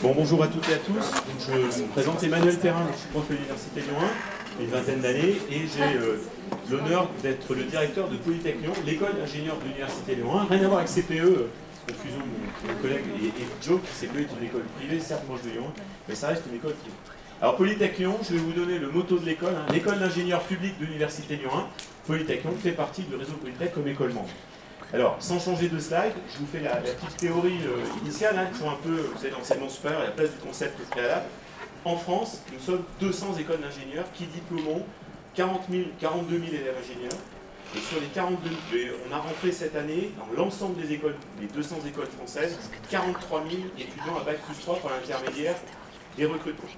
Bon, bonjour à toutes et à tous. Donc, je me présente Emmanuel Perrin, je suis prof à l'Université Lyon 1, une vingtaine d'années, et j'ai l'honneur d'être le directeur de Polytech Lyon, l'école d'ingénieurs de l'Université Lyon 1. Rien à voir avec CPE, confusion de mon collègue et Joe, qui CPE est une école privée, certes proche de Lyon 1, mais ça reste une école privée. Alors Polytech Lyon, je vais vous donner le motto de l'école, l'école d'ingénieurs publics de l'Université Lyon 1. Polytech Lyon fait partie du réseau Polytech comme école membre. Alors, sans changer de slide, je vous fais la petite théorie initiale, qui sont un peu, vous savez, l'enseignement supérieur, la place du concept préalable. En France, nous sommes 200 écoles d'ingénieurs qui diplômons 42 000 élèves ingénieurs. Et sur les 42 000, on a rentré cette année, dans l'ensemble des écoles, les 200 écoles françaises, 43 000 étudiants à Bac+3 pour l'intermédiaire des recrutements.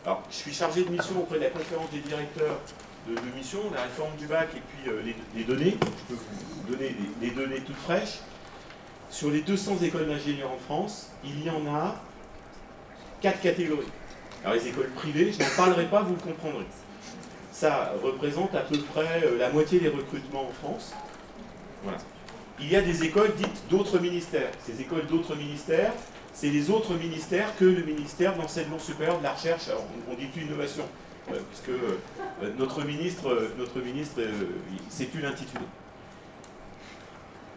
Alors, je suis chargé de mission auprès de la conférence des directeurs de mission, la réforme du bac et puis les données. Je peux vous donner des données toutes fraîches. Sur les 200 écoles d'ingénieurs en France, il y en a 4 catégories. Alors les écoles privées, je n'en parlerai pas, vous le comprendrez. Ça représente à peu près la moitié des recrutements en France. Voilà. Il y a des écoles dites d'autres ministères. Ces écoles d'autres ministères, c'est les autres ministères que le ministère de l'enseignement supérieur, de la recherche, alors on dit plus innovation, puisque notre ministre c'est plus l'intitulé.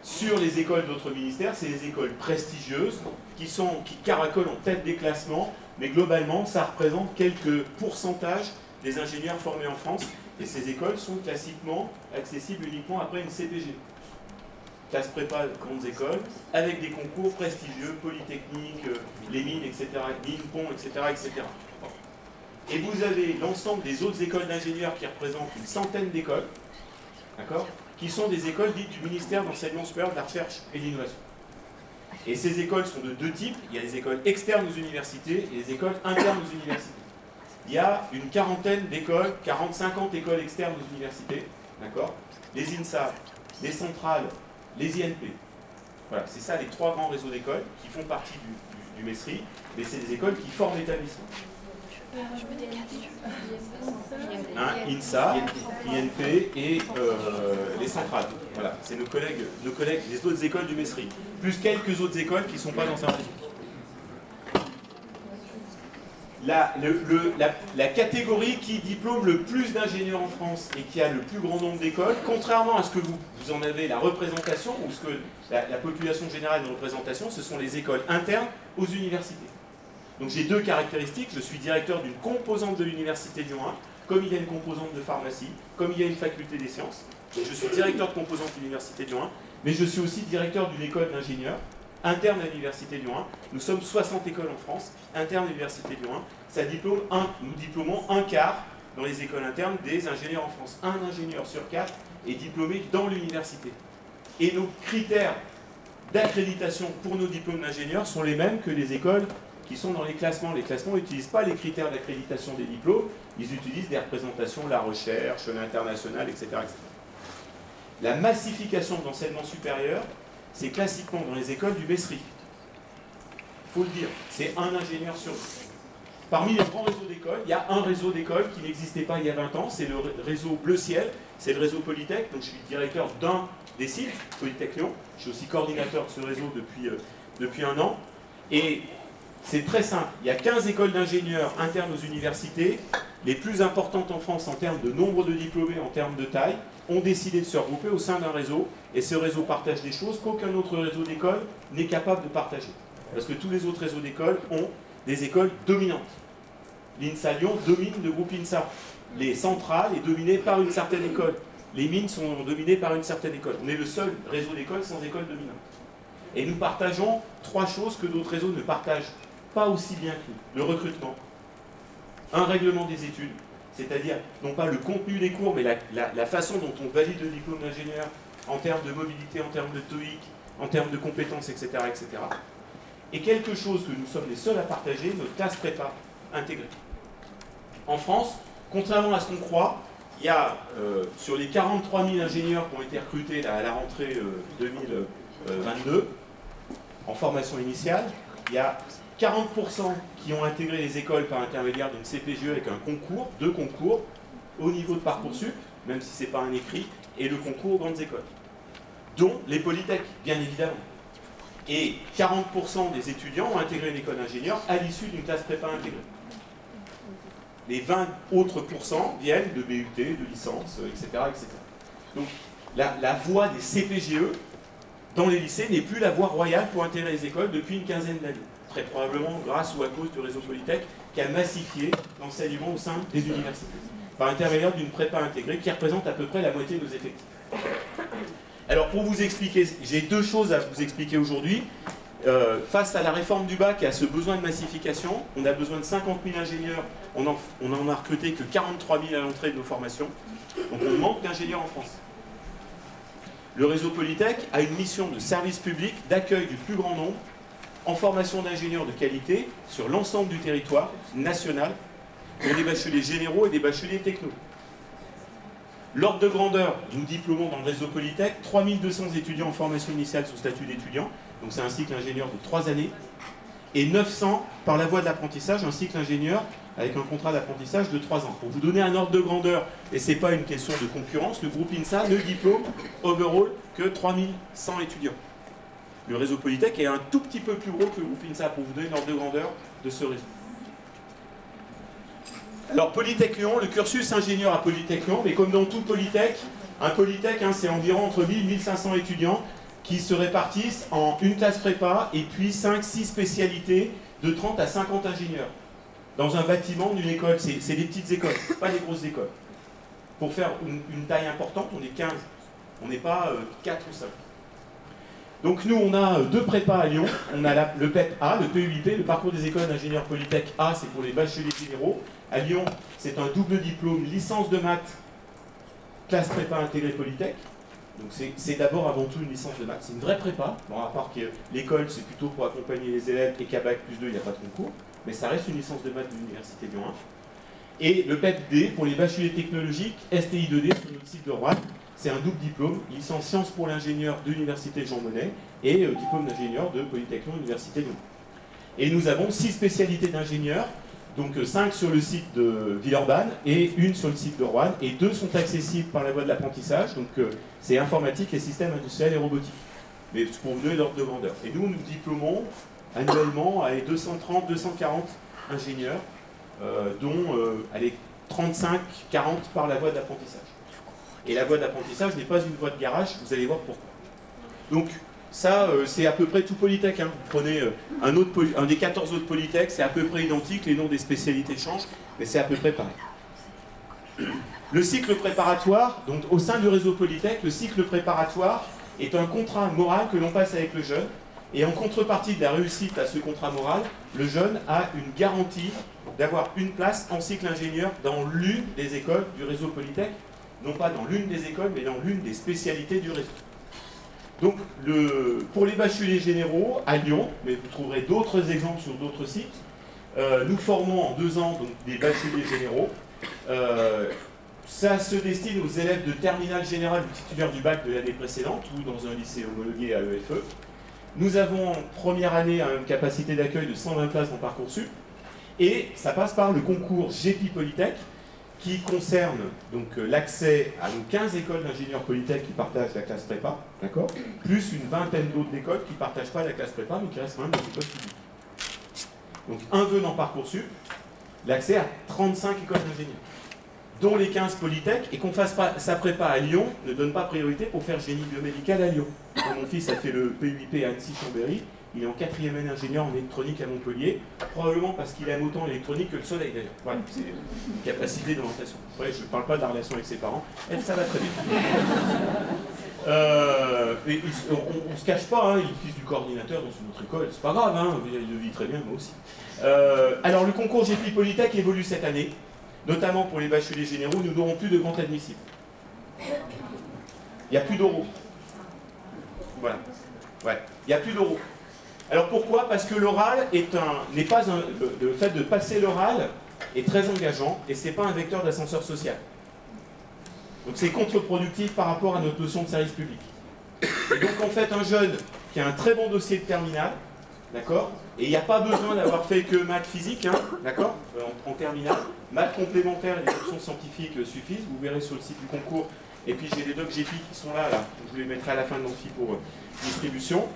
Sur les écoles d'autres ministères, c'est les écoles prestigieuses qui caracolent en tête des classements, mais globalement, ça représente quelques pourcentages des ingénieurs formés en France, et ces écoles sont classiquement accessibles uniquement après une CPG. Classe prépa, grandes écoles, avec des concours prestigieux, Polytechnique, les mines, etc., mines, ponts, etc., etc. Et vous avez l'ensemble des autres écoles d'ingénieurs qui représentent une centaine d'écoles, d'accord, qui sont des écoles dites du ministère de l'Enseignement supérieur, de la Recherche et de l'Innovation. Et ces écoles sont de deux types. Il y a les écoles externes aux universités et les écoles internes aux universités. Il y a une quarantaine d'écoles, 40-50 écoles externes aux universités, d'accord, les INSA, les centrales, les INP. Voilà, c'est ça les trois grands réseaux d'écoles qui font partie du MESRI, mais c'est des écoles qui forment l'établissement. INSA, INP et les centrales. Voilà, c'est nos collègues, les autres écoles du MESRI, plus quelques autres écoles qui ne sont pas dans un réseau. La catégorie qui diplôme le plus d'ingénieurs en France et qui a le plus grand nombre d'écoles, contrairement à ce que vous en avez la représentation, ou ce que la population générale de représentation, ce sont les écoles internes aux universités. Donc j'ai deux caractéristiques. Je suis directeur d'une composante de l'Université Lyon 1, comme il y a une composante de pharmacie, comme il y a une faculté des sciences. Donc je suis directeur de composante de l'Université Lyon 1, mais je suis aussi directeur d'une école d'ingénieurs interne à l'Université Lyon 1. Nous sommes 60 écoles en France, internes à l'Université Lyon 1. Nous diplômons un quart dans les écoles internes des ingénieurs en France. Un ingénieur sur 4 est diplômé dans l'université. Et nos critères d'accréditation pour nos diplômes d'ingénieurs sont les mêmes que les écoles qui sont dans les classements. Les classements n'utilisent pas les critères d'accréditation des diplômes, ils utilisent des représentations, la recherche, l'international, etc., etc. La massification de l'enseignement supérieur, c'est classiquement dans les écoles du MESRI. Il faut le dire, c'est un ingénieur sur deux. Parmi les grands réseaux d'écoles, il y a un réseau d'écoles qui n'existait pas il y a 20 ans, c'est le réseau Bleu Ciel, c'est le réseau Polytech, donc je suis directeur d'un des sites, Polytech Lyon, je suis aussi coordinateur de ce réseau depuis un an, et c'est très simple, il y a 15 écoles d'ingénieurs internes aux universités, les plus importantes en France en termes de nombre de diplômés, en termes de taille, ont décidé de se regrouper au sein d'un réseau, et ce réseau partage des choses qu'aucun autre réseau d'école n'est capable de partager. Parce que tous les autres réseaux d'écoles ont des écoles dominantes. L'INSA Lyon domine le groupe INSA. Les centrales est dominé par une certaine école. Les mines sont dominées par une certaine école. On est le seul réseau d'écoles sans école dominante. Et nous partageons trois choses que d'autres réseaux ne partagent pas aussi bien que nous. Le recrutement, un règlement des études, c'est-à-dire non pas le contenu des cours, mais la façon dont on valide le diplôme d'ingénieur en termes de mobilité, en termes de TOEIC, en termes de compétences, etc., etc. Et quelque chose que nous sommes les seuls à partager, notre classe prépa intégrée. En France, contrairement à ce qu'on croit, il y a sur les 43 000 ingénieurs qui ont été recrutés à la rentrée 2022, en formation initiale, il y a 40% qui ont intégré les écoles par intermédiaire d'une CPGE avec un concours, deux concours, au niveau de Parcoursup, même si ce n'est pas un écrit, et le concours aux grandes écoles, dont les Polytech, bien évidemment. Et 40% des étudiants ont intégré une école d'ingénieur à l'issue d'une classe prépa intégrée. Les 20 autres pourcents viennent de BUT, de licence, etc. etc. Donc la voie des CPGE dans les lycées n'est plus la voie royale pour intégrer les écoles depuis une quinzaine d'années. Très probablement grâce ou à cause du réseau Polytech qui a massifié l'enseignement au sein des universités, par l'intermédiaire d'une prépa intégrée qui représente à peu près la moitié de nos effectifs. Alors pour vous expliquer, j'ai deux choses à vous expliquer aujourd'hui. Face à la réforme du bac et à ce besoin de massification, on a besoin de 50 000 ingénieurs, on en a recruté que 43 000 à l'entrée de nos formations, donc on manque d'ingénieurs en France. Le réseau Polytech a une mission de service public d'accueil du plus grand nombre en formation d'ingénieurs de qualité sur l'ensemble du territoire national pour des bacheliers généraux et des bacheliers techno. L'ordre de grandeur, nous diplômons dans le réseau Polytech 3200 étudiants en formation initiale sous statut d'étudiant, donc c'est un cycle ingénieur de 3 années, et 900 par la voie de l'apprentissage, un cycle ingénieur avec un contrat d'apprentissage de 3 ans. Pour vous donner un ordre de grandeur, et ce n'est pas une question de concurrence, le groupe INSA ne diplôme overall que 3100 étudiants. Le réseau Polytech est un tout petit peu plus gros que le groupe INSA, pour vous donner l'ordre de grandeur de ce réseau. Alors Polytech Lyon, le cursus ingénieur à Polytech Lyon, mais comme dans tout Polytech, un Polytech c'est environ entre 1000 et 1500 étudiants qui se répartissent en une classe prépa et puis 5-6 spécialités de 30 à 50 ingénieurs. Dans un bâtiment d'une école, c'est des petites écoles, pas des grosses écoles. Pour faire une taille importante, on est 15, on n'est pas 4 ou 5. Donc nous, on a deux prépas à Lyon. On a le PEP A, le PUIP, le parcours des écoles d'ingénieurs Polytech A, c'est pour les bacheliers généraux. À Lyon, c'est un double diplôme, licence de maths, classe prépa intégrée Polytech. Donc c'est d'abord avant tout une licence de maths. C'est une vraie prépa. Bon, à part que l'école, c'est plutôt pour accompagner les élèves et qu'à Bac plus 2, il n'y a pas de concours. Mais ça reste une licence de maths de l'Université Lyon 1. Et le PEP D, pour les bacheliers technologiques, STI 2D sur notre site de Rouen. C'est un double diplôme, licence sciences pour l'ingénieur de l'Université Jean Monnet et diplôme d'ingénieur de Polytech Lyon, Université Lyon. Et nous avons 6 spécialités d'ingénieurs, donc 5 sur le site de Villeurbanne et 1 sur le site de Rouen, et 2 sont accessibles par la voie de l'apprentissage, donc c'est informatique et système industriel et robotique. Mais pour vous donner l'ordre de grandeur. Et nous diplômons annuellement à 230, 240 ingénieurs, dont 35, 40 par la voie de l'apprentissage. Et la voie d'apprentissage n'est pas une voie de garage, vous allez voir pourquoi. Donc ça, c'est à peu près tout Polytech. Hein. Vous prenez un des 14 autres Polytech, c'est à peu près identique, les noms des spécialités changent, mais c'est à peu près pareil. Le cycle préparatoire, donc au sein du réseau Polytech, le cycle préparatoire est un contrat moral que l'on passe avec le jeune, et en contrepartie de la réussite à ce contrat moral, le jeune a une garantie d'avoir une place en cycle ingénieur dans l'une des écoles du réseau Polytech, non pas dans l'une des écoles, mais dans l'une des spécialités du réseau. Donc, pour les bacheliers généraux, à Lyon, mais vous trouverez d'autres exemples sur d'autres sites, nous formons en 2 ans donc, des bacheliers généraux. Ça se destine aux élèves de terminale générale ou titulaires du bac de l'année précédente ou dans un lycée homologué à EFE. Nous avons en première année une capacité d'accueil de 120 places dans Parcoursup, et ça passe par le concours GEPI Polytech, qui concerne donc l'accès à nos 15 écoles d'ingénieurs Polytech qui partagent la classe prépa, d'accord, plus une vingtaine d'autres écoles qui ne partagent pas la classe prépa, mais qui restent quand même des écoles publiques. Donc un vœu dans Parcoursup, l'accès à 35 écoles d'ingénieurs, dont les 15 Polytech, et qu'on fasse pas sa prépa à Lyon ne donne pas priorité pour faire génie biomédical à Lyon. Quand mon fils a fait le PUIP à Annecy-Chambéry, il est en 4e année ingénieur en électronique à Montpellier, probablement parce qu'il aime autant l'électronique que le soleil d'ailleurs. Voilà, c'est une capacité d'orientation. Ouais, je ne parle pas de la relation avec ses parents, elle, ça va très bien. On ne se cache pas, hein, il est fils du coordinateur dans une autre école, c'est pas grave, hein, il le vit très bien, moi aussi. Alors le concours GEPI Polytech évolue cette année, notamment pour les bacheliers généraux, nous n'aurons plus de compte admissible. Il n'y a plus d'euros. Voilà. Ouais, il n'y a plus d'euros. Alors pourquoi? Parce que l'oral n'est pas le fait de passer l'oral est très engageant et c'est pas un vecteur d'ascenseur social. Donc c'est contre-productif par rapport à notre notion de service public. Et donc en fait un jeune qui a un très bon dossier de terminale, d'accord, et il n'y a pas besoin d'avoir fait que maths physique, hein, d'accord, en terminale, maths complémentaires et les options scientifiques suffisent, vous verrez sur le site du concours, et puis j'ai les docs GEPI qui sont là, je vous les mettrai à la fin de l'amphi pour distribution.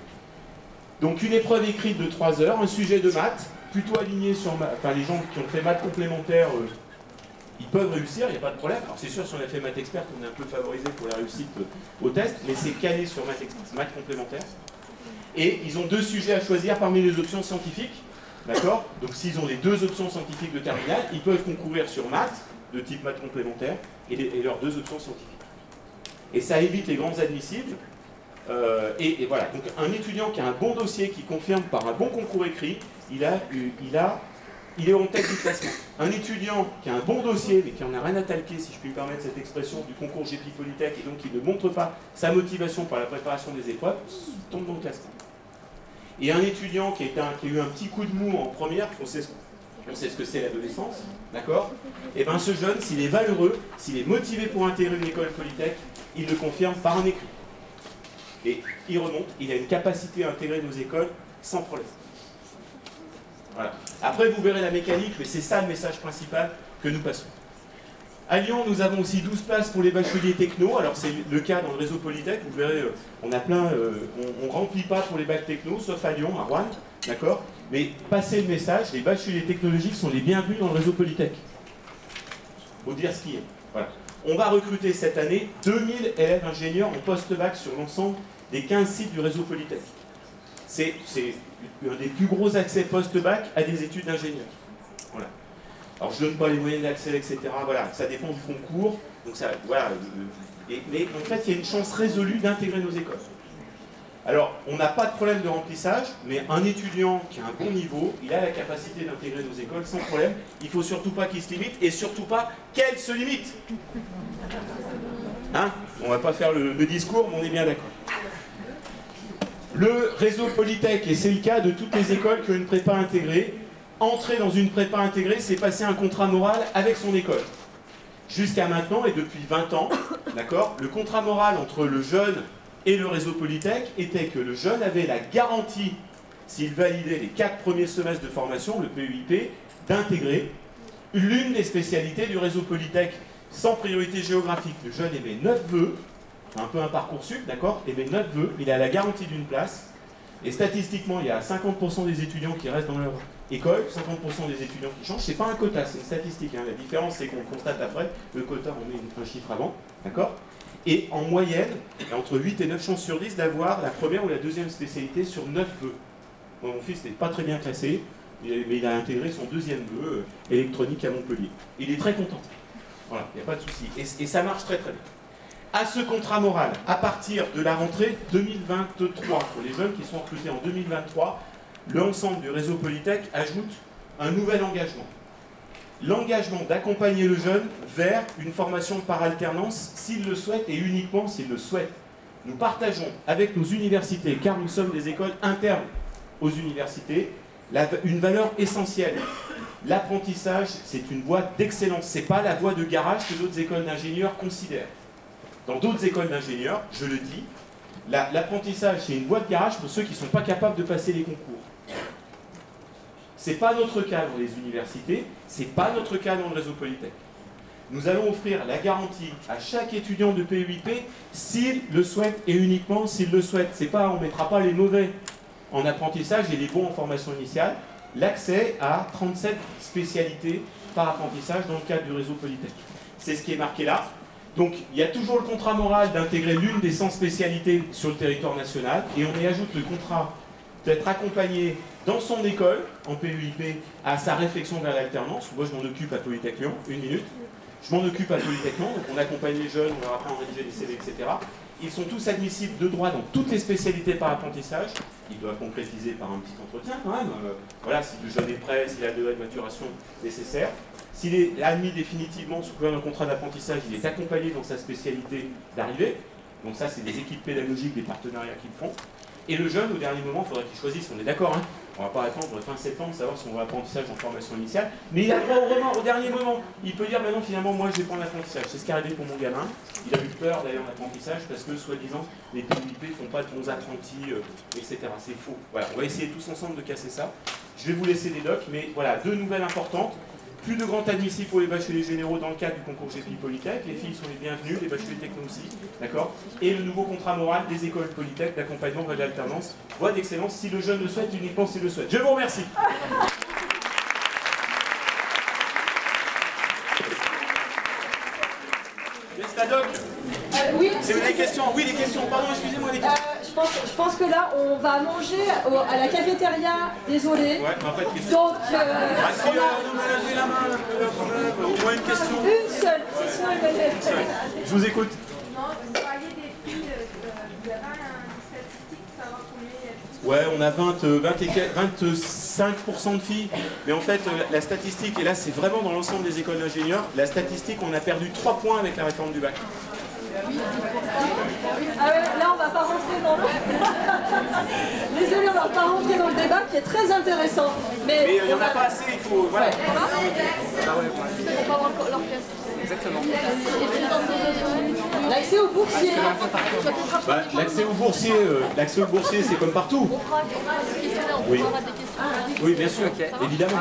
Donc une épreuve écrite de 3 heures, un sujet de maths, plutôt aligné sur enfin les gens qui ont fait maths complémentaires, ils peuvent réussir, il n'y a pas de problème. Alors c'est sûr, si on a fait maths expert, on est un peu favorisé pour la réussite au test, mais c'est calé sur maths complémentaires. Et ils ont 2 sujets à choisir parmi les options scientifiques. D'accord? Donc s'ils ont les 2 options scientifiques de terminale, ils peuvent concourir sur maths, de type maths complémentaire, et leurs 2 options scientifiques. Et ça évite les grands admissibles. Et voilà, donc un étudiant qui a un bon dossier, qui confirme par un bon concours écrit, il est en tête du classement. Un étudiant qui a un bon dossier, mais qui en a rien à talquer, si je puis me permettre cette expression, du concours GEPI Polytech, et donc qui ne montre pas sa motivation par la préparation des épreuves, tombe dans le classement. Et un étudiant qui a eu un petit coup de mou en première, on sait ce que c'est l'adolescence, d'accord? Et bien ce jeune, s'il est valeureux, s'il est motivé pour intégrer une école Polytech, il le confirme par un écrit. Et il remonte, il a une capacité à intégrer nos écoles sans problème. Voilà. Après, vous verrez la mécanique, mais c'est ça le message principal que nous passons. À Lyon, nous avons aussi 12 places pour les bacheliers techno. Alors, c'est le cas dans le réseau Polytech. Vous verrez, on a plein. On ne remplit pas pour les bacs techno, sauf à Lyon, à Rouen. D'accord? Mais passez le message, les bacheliers technologiques sont les bienvenus dans le réseau Polytech. Il faut dire ce qui est. Voilà. On va recruter cette année 2000 élèves ingénieurs en post-bac sur l'ensemble des 15 sites du réseau Polytech. C'est un des plus gros accès post-bac à des études d'ingénieur. Voilà. Alors je ne donne pas les moyens d'accès, etc. Voilà, ça dépend du concours. Donc ça, voilà. Mais en fait, il y a une chance résolue d'intégrer nos écoles. Alors, on n'a pas de problème de remplissage, mais un étudiant qui a un bon niveau, il a la capacité d'intégrer nos écoles sans problème. Il ne faut surtout pas qu'il se limite, et surtout pas qu'elle se limite. Hein? On ne va pas faire le discours, mais on est bien d'accord. Le réseau Polytech, et c'est le cas de toutes les écoles qui ont une prépa intégrée, entrer dans une prépa intégrée, c'est passer un contrat moral avec son école. Jusqu'à maintenant, et depuis 20 ans, d'accord, le contrat moral entre le jeune et le réseau Polytech était que le jeune avait la garantie, s'il validait les 4 premiers semestres de formation, le PEIP, d'intégrer l'une des spécialités du réseau Polytech sans priorité géographique. Le jeune émet 9 vœux, un peu un Parcoursup, d'accord, émet 9 vœux, il a la garantie d'une place, et statistiquement, il y a 50% des étudiants qui restent dans leur école, 50% des étudiants qui changent. C'est pas un quota, c'est une statistique. Hein. La différence, c'est qu'on constate après, le quota, on met un chiffre avant, d'accord. Et en moyenne, il y a entre 8 et 9 chances sur 10 d'avoir la première ou la deuxième spécialité sur 9 vœux. Bon, mon fils n'est pas très bien classé, mais il a intégré son 2e vœu électronique à Montpellier. Il est très content. Voilà, il n'y a pas de souci. Et ça marche très très bien. À ce contrat moral, à partir de la rentrée 2023, pour les jeunes qui sont recrutés en 2023, l'ensemble du réseau Polytech ajoute un nouvel engagement. L'engagement d'accompagner le jeune vers une formation par alternance s'il le souhaite et uniquement s'il le souhaite. Nous partageons avec nos universités, car nous sommes des écoles internes aux universités, une valeur essentielle. L'apprentissage, c'est une voie d'excellence. Ce n'est pas la voie de garage que d'autres écoles d'ingénieurs considèrent. Dans d'autres écoles d'ingénieurs, je le dis, l'apprentissage, c'est une voie de garage pour ceux qui ne sont pas capables de passer les concours. Ce n'est pas notre cas dans les universités, ce n'est pas notre cas dans le réseau Polytech. Nous allons offrir la garantie à chaque étudiant de PEIP s'il le souhaite et uniquement s'il le souhaite. C'est pas, on ne mettra pas les mauvais en apprentissage et les bons en formation initiale. L'accès à 37 spécialités par apprentissage dans le cadre du réseau Polytech. C'est ce qui est marqué là. Donc il y a toujours le contrat moral d'intégrer l'une des 100 spécialités sur le territoire national et on y ajoute le contrat d'être accompagné dans son école, en PEIP, à sa réflexion vers l'alternance. Moi, je m'en occupe à Polytech Lyon, 1 minute. Je m'en occupe à Polytech Lyon, donc on accompagne les jeunes, on leur apprend à rédiger des CV, etc. Ils sont tous admissibles de droit dans toutes les spécialités par apprentissage. Ils doivent concrétiser par un petit entretien quand même. Voilà, si le jeune est prêt, s'il a le degré de maturation nécessaire. S'il est admis définitivement sous couvert d'un contrat d'apprentissage, il est accompagné dans sa spécialité d'arrivée. Donc ça, c'est des équipes pédagogiques, des partenariats qu'ils font. Et le jeune, au dernier moment, il faudrait qu'il choisisse, on est d'accord, hein, on ne va pas attendre fin septembre, savoir si on va apprentissage en formation initiale, mais il a le droit au remords au dernier moment. Il peut dire, maintenant, finalement, moi, je vais prendre l'apprentissage. C'est ce qui est arrivé pour mon gamin. Il a eu peur d'aller en apprentissage parce que, soi-disant, les PEIP ne font pas de bons apprentis, etc. C'est faux. Voilà, on va essayer tous ensemble de casser ça. Je vais vous laisser des docs, mais voilà, 2 nouvelles importantes. Plus de grands admissibles pour les bacheliers généraux dans le cadre du concours GPI Polytech. Les filles sont les bienvenues, les bacheliers techno aussi. D'accord. Et le nouveau contrat moral des écoles Polytech d'accompagnement vers l'alternance. Voie d'excellence si le jeune le souhaite, uniquement s'il le souhaite. Je vous remercie. Oui. C'est des questions. Oui, les questions. Pardon, excusez-moi, les questions. Je pense que là, on va manger à la cafétéria. Désolé. Ouais, mais pas de questions. Donc, Si, non, mais levez la main, au moins une question. une seule. C'est ça, Emmanuel. Je vous écoute. Non, vous parliez des filles, vous avez une statistique pour savoir combien il y a de filles? Ouais, on a 25% de filles. Mais en fait, la statistique, et là c'est vraiment dans l'ensemble des écoles d'ingénieurs, la statistique, on a perdu 3 points avec la réforme du bac. Ah ouais, là, on va pas rentrer dans le... Désolé, on va pas rentrer dans le débat qui est très intéressant. Mais il n'y en a pas assez, il faut... Voilà. Exactement. l'accès aux boursiers. Bah, l'accès aux boursiers, c'est comme partout. Oui. Oui, bien sûr, évidemment.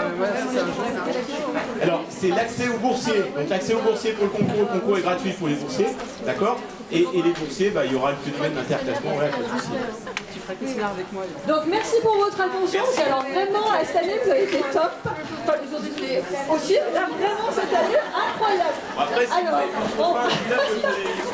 Alors, c'est l'accès aux boursiers. Donc, l'accès aux boursiers pour le concours est gratuit pour les boursiers, d'accord. Et les boursiers, bah, il y aura le phénomène d'interclassement, voilà, pas de souci. Donc, merci pour votre attention. Alors, vraiment, cette année, vous avez été top. Enfin, les autres étaient aussi. Là, vraiment, cette année, incroyable. Après, si alors, vous avez...